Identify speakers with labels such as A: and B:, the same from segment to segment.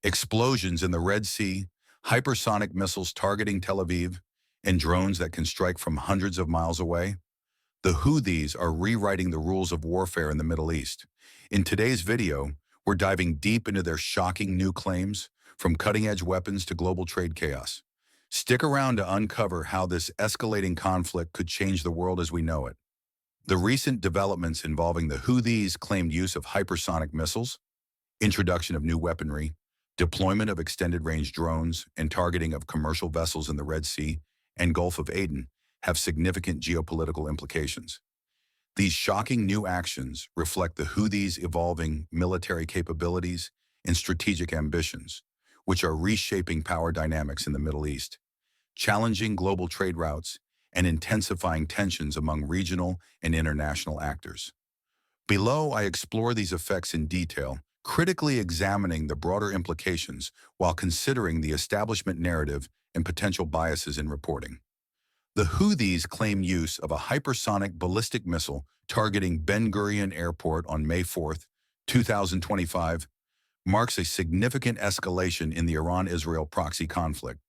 A: explosions in the Red Sea, hypersonic missiles targeting Tel Aviv, and drones that can strike from hundreds of miles away. The Houthis are rewriting the rules of warfare in the Middle East. In today's video, we're diving deep into their shocking new claims, from cutting-edge weapons to global trade chaos. Stick around to uncover how this escalating conflict could change the world as we know it. The recent developments involving the Houthis' claimed use of hypersonic missiles, introduction of new weaponry, deployment of extended-range drones, and targeting of commercial vessels in the Red Sea and Gulf of Aden have significant geopolitical implications. These shocking new actions reflect the Houthis' evolving military capabilities and strategic ambitions, which are reshaping power dynamics in the Middle East, challenging global trade routes, and intensifying tensions among regional and international actors. Below, I explore these effects in detail, critically examining the broader implications while considering the establishment narrative and potential biases in reporting. The Houthis claim use of a hypersonic ballistic missile targeting Ben Gurion Airport on May 4, 2025, marks a significant escalation in the Iran-Israel proxy conflict.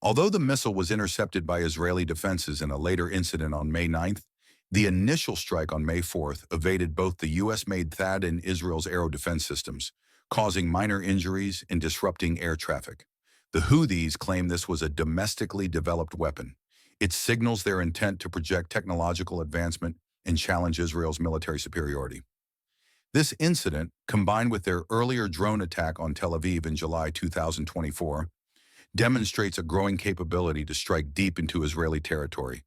A: Although the missile was intercepted by Israeli defenses in a later incident on May 9th, the initial strike on May 4th evaded both the U.S.-made THAAD and Israel's aero defense systems, causing minor injuries and disrupting air traffic. The Houthis claim this was a domestically developed weapon. It signals their intent to project technological advancement and challenge Israel's military superiority. This incident, combined with their earlier drone attack on Tel Aviv in July 2024, demonstrates a growing capability to strike deep into Israeli territory,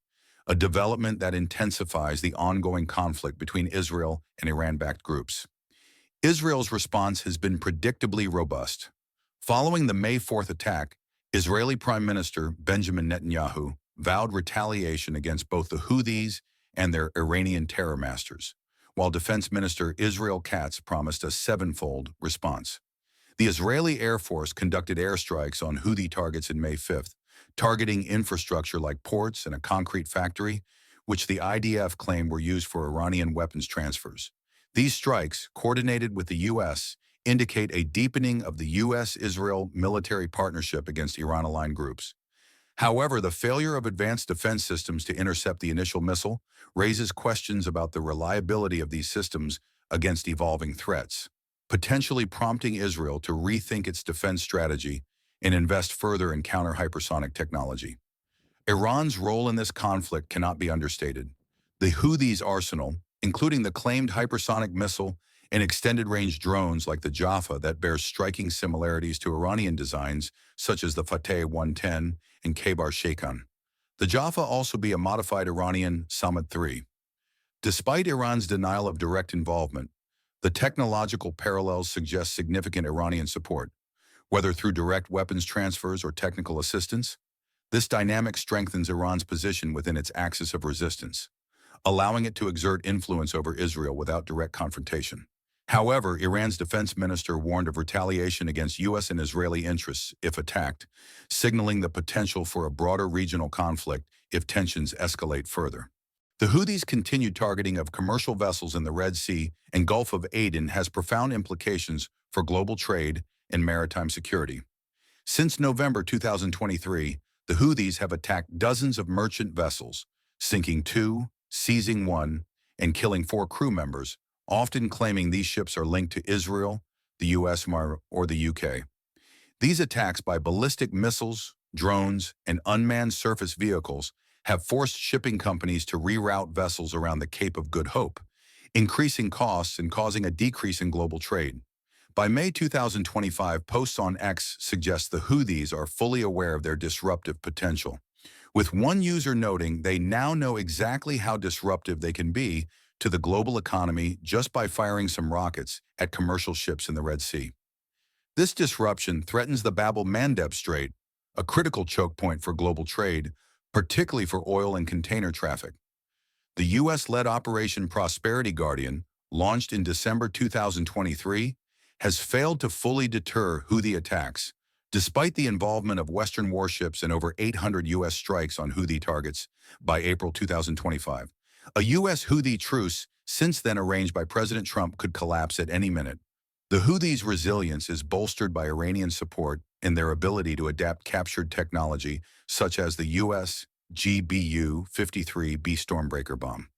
A: a development that intensifies the ongoing conflict between Israel and Iran-backed groups. Israel's response has been predictably robust. Following the May 4th attack, Israeli Prime Minister Benjamin Netanyahu vowed retaliation against both the Houthis and their Iranian terror masters, while Defense Minister Israel Katz promised a sevenfold response. The Israeli Air Force conducted airstrikes on Houthi targets in May 5th, targeting infrastructure like ports and a concrete factory, which the IDF claimed were used for Iranian weapons transfers. These strikes, coordinated with the U.S., indicate a deepening of the U.S.-Israel military partnership against Iran-aligned groups. However, the failure of advanced defense systems to intercept the initial missile raises questions about the reliability of these systems against evolving threats, potentially prompting Israel to rethink its defense strategy and invest further in counter-hypersonic technology. Iran's role in this conflict cannot be understated. The Houthis' arsenal, including the claimed hypersonic missile and extended-range drones like the Jaffa that bears striking similarities to Iranian designs such as the Fateh 110 and Khaybar Sheikhan. The Jaffa also be a modified Iranian Samad 3. Despite Iran's denial of direct involvement, the technological parallels suggest significant Iranian support, whether through direct weapons transfers or technical assistance. This dynamic strengthens Iran's position within its axis of resistance, allowing it to exert influence over Israel without direct confrontation. However, Iran's defense minister warned of retaliation against U.S. and Israeli interests if attacked, signaling the potential for a broader regional conflict if tensions escalate further. The Houthis' continued targeting of commercial vessels in the Red Sea and Gulf of Aden has profound implications for global trade and maritime security. Since November 2023, the Houthis have attacked dozens of merchant vessels, sinking 2, seizing 1, and killing 4 crew members, often claiming these ships are linked to Israel, the U.S., or the U.K. These attacks by ballistic missiles, drones, and unmanned surface vehicles have forced shipping companies to reroute vessels around the Cape of Good Hope, increasing costs and causing a decrease in global trade. By May 2025, posts on X suggest the Houthis are fully aware of their disruptive potential, with one user noting they now know exactly how disruptive they can be to the global economy just by firing some rockets at commercial ships in the Red Sea. This disruption threatens the Bab el-Mandeb Strait, a critical choke point for global trade, particularly for oil and container traffic. The U.S.-led Operation Prosperity Guardian, launched in December 2023, has failed to fully deter Houthi attacks, despite the involvement of Western warships and over 800 U.S. strikes on Houthi targets by April 2025. A U.S. Houthi truce, since then arranged by President Trump, could collapse at any minute, The Houthis' resilience is bolstered by Iranian support and their ability to adapt captured technology, such as the U.S. GBU-53B Stormbreaker bomb.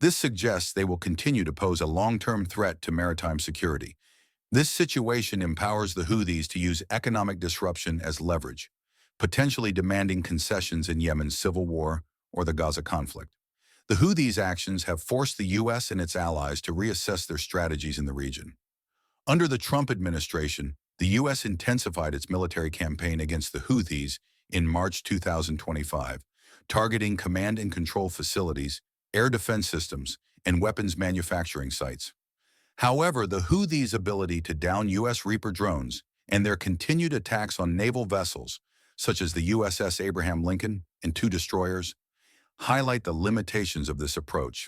A: This suggests they will continue to pose a long-term threat to maritime security. This situation empowers the Houthis to use economic disruption as leverage, potentially demanding concessions in Yemen's civil war or the Gaza conflict. The Houthis' actions have forced the U.S. and its allies to reassess their strategies in the region. Under the Trump administration, the U.S. intensified its military campaign against the Houthis in March 2025, targeting command and control facilities, air defense systems, and weapons manufacturing sites. However, the Houthis' ability to down U.S. Reaper drones and their continued attacks on naval vessels, such as the USS Abraham Lincoln and two destroyers, highlight the limitations of this approach.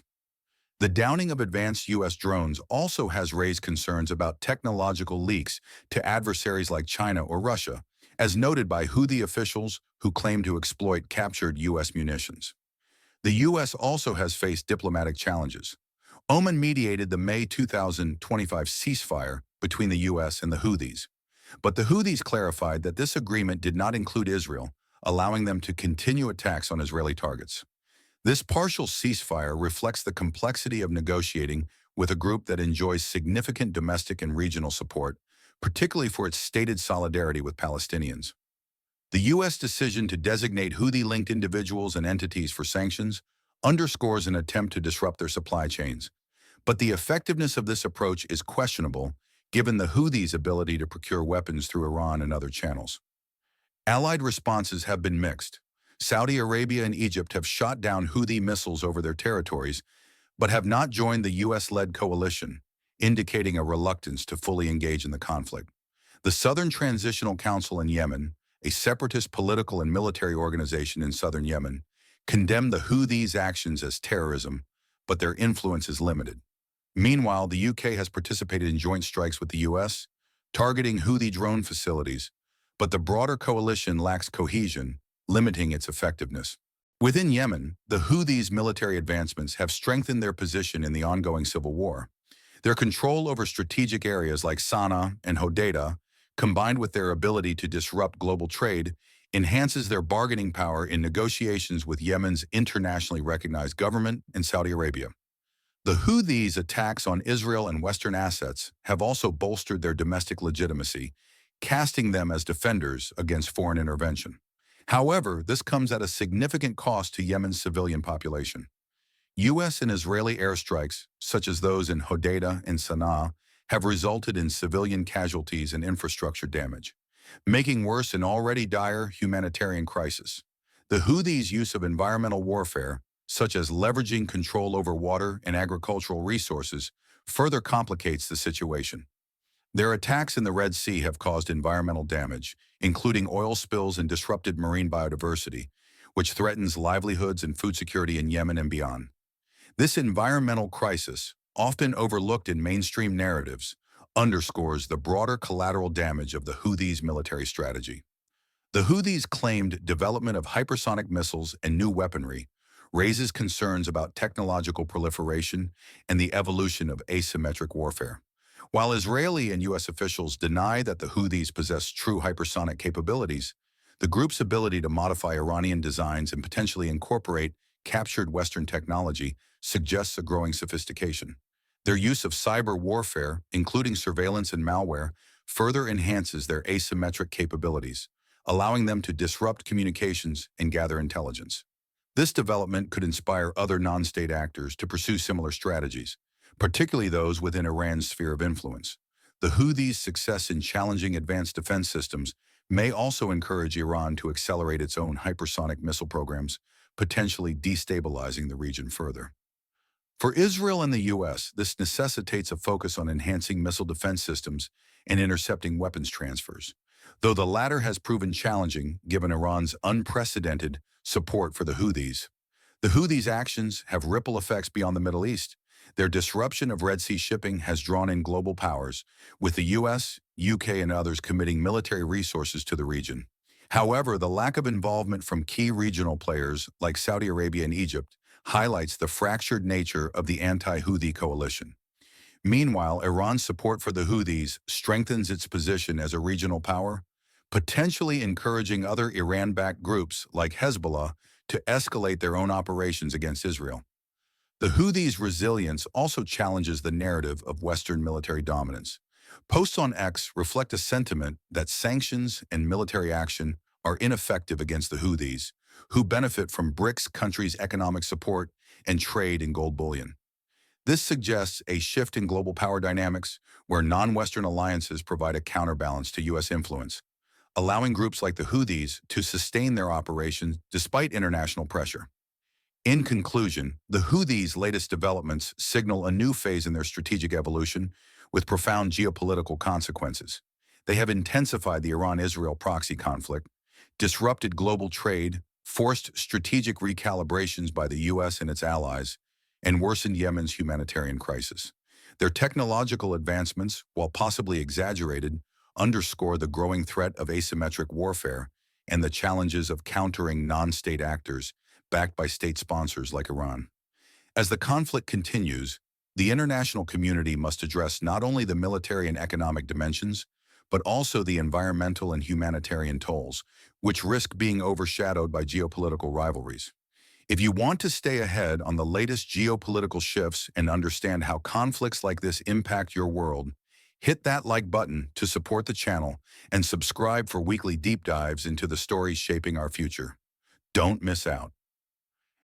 A: The downing of advanced U.S. drones also has raised concerns about technological leaks to adversaries like China or Russia, as noted by Houthi officials who claim to exploit captured U.S. munitions. The U.S. also has faced diplomatic challenges. Oman mediated the May 2025 ceasefire between the U.S. and the Houthis, but the Houthis clarified that this agreement did not include Israel, allowing them to continue attacks on Israeli targets. This partial ceasefire reflects the complexity of negotiating with a group that enjoys significant domestic and regional support, particularly for its stated solidarity with Palestinians. The U.S. decision to designate Houthi-linked individuals and entities for sanctions underscores an attempt to disrupt their supply chains, but the effectiveness of this approach is questionable given the Houthis' ability to procure weapons through Iran and other channels. Allied responses have been mixed. Saudi Arabia and Egypt have shot down Houthi missiles over their territories, but have not joined the U.S.-led coalition, indicating a reluctance to fully engage in the conflict. The Southern Transitional Council in Yemen, a separatist political and military organization in southern Yemen, condemned the Houthis' actions as terrorism, but their influence is limited. Meanwhile, the UK has participated in joint strikes with the US, targeting Houthi drone facilities, but the broader coalition lacks cohesion, limiting its effectiveness. Within Yemen, the Houthis' military advancements have strengthened their position in the ongoing civil war. Their control over strategic areas like Sana'a and Hodeidah, combined with their ability to disrupt global trade, enhances their bargaining power in negotiations with Yemen's internationally recognized government and Saudi Arabia. The Houthis' attacks on Israel and Western assets have also bolstered their domestic legitimacy, casting them as defenders against foreign intervention. However, this comes at a significant cost to Yemen's civilian population. U.S. and Israeli airstrikes, such as those in Hodeidah and Sana'a, have resulted in civilian casualties and infrastructure damage, making worse an already dire humanitarian crisis. The Houthis' use of environmental warfare, such as leveraging control over water and agricultural resources, further complicates the situation. Their attacks in the Red Sea have caused environmental damage, including oil spills and disrupted marine biodiversity, which threatens livelihoods and food security in Yemen and beyond. This environmental crisis, often overlooked in mainstream narratives, underscores the broader collateral damage of the Houthis' military strategy. The Houthis' claimed development of hypersonic missiles and new weaponry raises concerns about technological proliferation and the evolution of asymmetric warfare. While Israeli and U.S. officials deny that the Houthis possess true hypersonic capabilities, the group's ability to modify Iranian designs and potentially incorporate captured Western technology suggests a growing sophistication. Their use of cyber warfare, including surveillance and malware, further enhances their asymmetric capabilities, allowing them to disrupt communications and gather intelligence. This development could inspire other non-state actors to pursue similar strategies, particularly those within Iran's sphere of influence. The Houthis' success in challenging advanced defense systems may also encourage Iran to accelerate its own hypersonic missile programs, potentially destabilizing the region further. For Israel and the U.S., this necessitates a focus on enhancing missile defense systems and intercepting weapons transfers, though the latter has proven challenging given Iran's unprecedented support for the Houthis. The Houthis' actions have ripple effects beyond the Middle East. Their disruption of Red Sea shipping has drawn in global powers, with the U.S., UK, and others committing military resources to the region. However, the lack of involvement from key regional players like Saudi Arabia and Egypt highlights the fractured nature of the anti-Houthi coalition. Meanwhile, Iran's support for the Houthis strengthens its position as a regional power, potentially encouraging other Iran-backed groups like Hezbollah to escalate their own operations against Israel. The Houthis' resilience also challenges the narrative of Western military dominance. Posts on X reflect a sentiment that sanctions and military action are ineffective against the Houthis, who benefit from BRICS countries' economic support and trade in gold bullion. This suggests a shift in global power dynamics where non-Western alliances provide a counterbalance to U.S. influence, allowing groups like the Houthis to sustain their operations despite international pressure. In conclusion, the Houthis' latest developments signal a new phase in their strategic evolution with profound geopolitical consequences. They have intensified the Iran-Israel proxy conflict, disrupted global trade, forced strategic recalibrations by the U.S. and its allies, and worsened Yemen's humanitarian crisis. Their technological advancements, while possibly exaggerated, underscore the growing threat of asymmetric warfare and the challenges of countering non-state actors backed by state sponsors like Iran. As the conflict continues, the international community must address not only the military and economic dimensions, but also the environmental and humanitarian tolls, which risk being overshadowed by geopolitical rivalries. If you want to stay ahead on the latest geopolitical shifts and understand how conflicts like this impact your world, hit that like button to support the channel and subscribe for weekly deep dives into the stories shaping our future. Don't miss out.